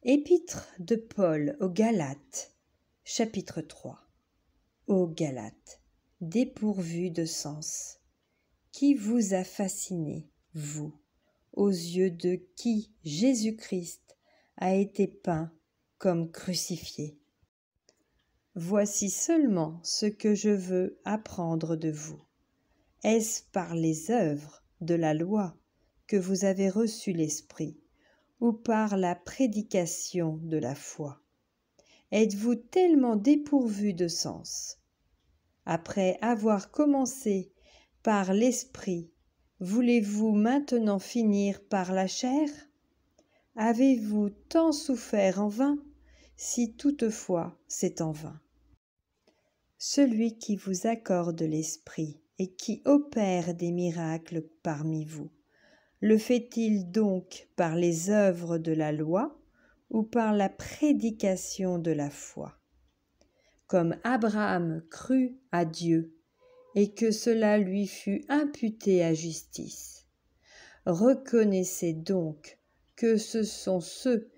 Épître de Paul aux Galates, chapitre 3. Aux Galates, dépourvus de sens, qui vous a fasciné, vous, aux yeux de qui Jésus-Christ a été peint comme crucifié? Voici seulement ce que je veux apprendre de vous. Est-ce par les œuvres de la loi que vous avez reçu l'Esprit, ou par la prédication de la foi? Êtes-vous tellement dépourvus de sens? Après avoir commencé par l'Esprit, voulez-vous maintenant finir par la chair? Avez-vous tant souffert en vain, si toutefois c'est en vain? Celui qui vous accorde l'Esprit et qui opère des miracles parmi vous, le fait-il donc par les œuvres de la loi ou par la prédication de la foi? Comme Abraham crut à Dieu et que cela lui fut imputé à justice. Reconnaissez donc que ce sont ceux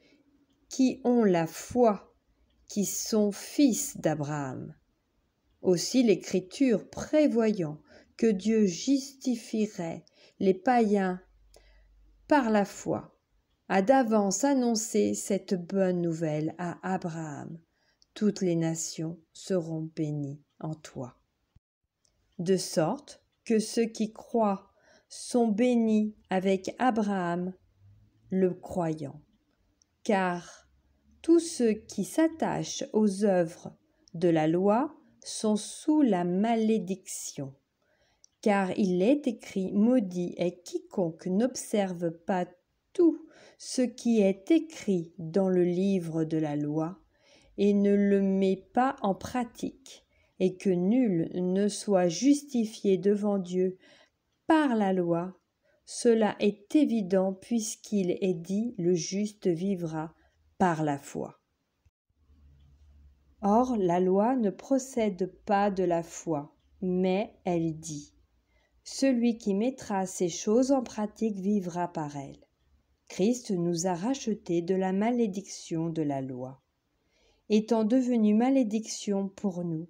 qui ont la foi qui sont fils d'Abraham. Aussi l'Écriture, prévoyant que Dieu justifierait les païens par la foi, a d'avance annoncé cette bonne nouvelle à Abraham. Toutes les nations seront bénies en toi. De sorte que ceux qui croient sont bénis avec Abraham, le croyant. Car tous ceux qui s'attachent aux œuvres de la loi sont sous la malédiction. Car il est écrit, maudit est quiconque n'observe pas tout ce qui est écrit dans le livre de la loi et ne le met pas en pratique, et que nul ne soit justifié devant Dieu par la loi. Cela est évident puisqu'il est dit, le juste vivra par la foi. Or, la loi ne procède pas de la foi, mais elle dit, celui qui mettra ces choses en pratique vivra par elles. Christ nous a rachetés de la malédiction de la loi, étant devenu malédiction pour nous,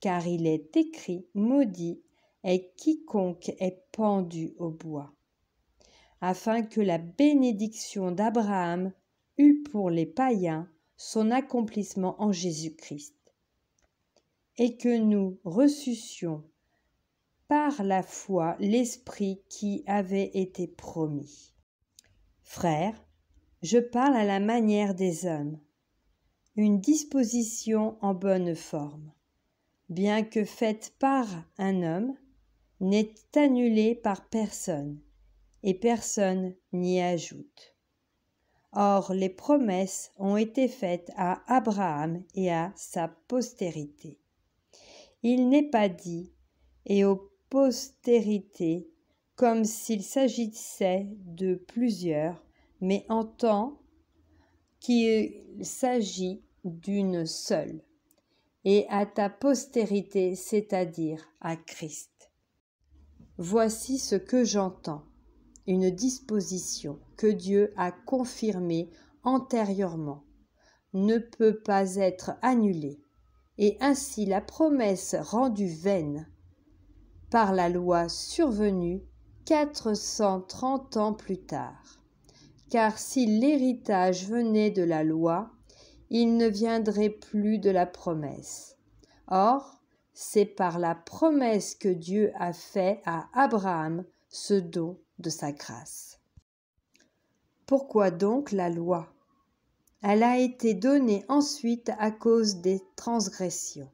car il est écrit, maudit est quiconque est pendu au bois, afin que la bénédiction d'Abraham eût pour les païens son accomplissement en Jésus-Christ, et que nous reçussions par la foi l'Esprit qui avait été promis. Frères, je parle à la manière des hommes, une disposition en bonne forme, bien que faite par un homme, n'est annulée par personne, et personne n'y ajoute. Or, les promesses ont été faites à Abraham et à sa postérité. Il n'est pas dit « et aux postérités » comme s'il s'agissait de plusieurs, mais en tant qu'il s'agit d'une seule, et à ta postérité, c'est-à-dire à Christ. Voici ce que j'entends, une disposition que Dieu a confirmée antérieurement, ne peut pas être annulée, et ainsi la promesse rendue vaine par la loi survenue 430 ans plus tard. Car si l'héritage venait de la loi, il ne viendrait plus de la promesse. Or, c'est par la promesse que Dieu a fait à Abraham ce don de sa grâce. Pourquoi donc la loi? Elle a été donnée ensuite à cause des transgressions,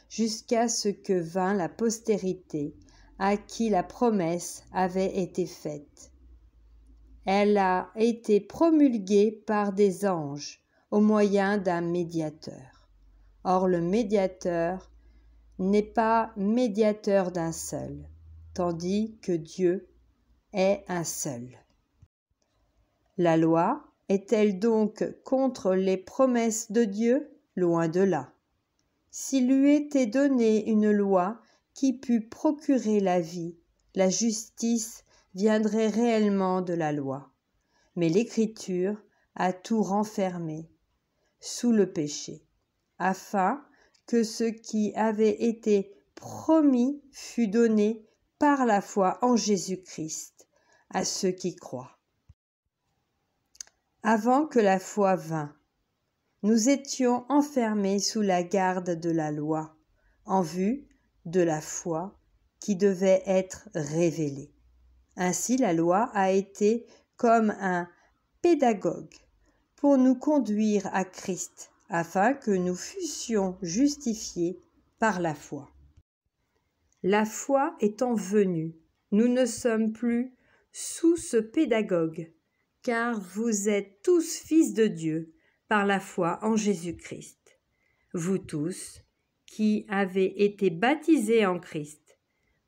jusqu'à ce que vint la postérité à qui la promesse avait été faite. Elle a été promulguée par des anges au moyen d'un médiateur. Or, le médiateur n'est pas médiateur d'un seul, tandis que Dieu est un seul. La loi est-elle donc contre les promesses de Dieu? Loin de là. S'il lui était donné une loi qui pût procurer la vie, la justice viendrait réellement de la loi. Mais l'Écriture a tout renfermé sous le péché, afin que ce qui avait été promis fût donné par la foi en Jésus-Christ à ceux qui croient. Avant que la foi vînt, nous étions enfermés sous la garde de la loi, en vue de la foi qui devait être révélée. Ainsi, la loi a été comme un pédagogue pour nous conduire à Christ, afin que nous fussions justifiés par la foi. La foi étant venue, nous ne sommes plus sous ce pédagogue, car vous êtes tous fils de Dieu par la foi en Jésus-Christ. Vous tous, qui avez été baptisés en Christ,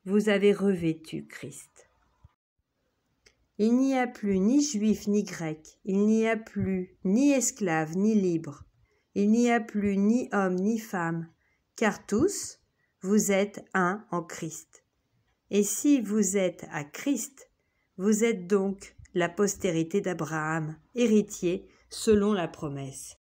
vous avez revêtu Christ. Il n'y a plus ni juif ni grec, il n'y a plus ni esclave ni libre, il n'y a plus ni homme ni femme, car tous, vous êtes un en Christ. Et si vous êtes à Christ, vous êtes donc la postérité d'Abraham, héritier selon la promesse.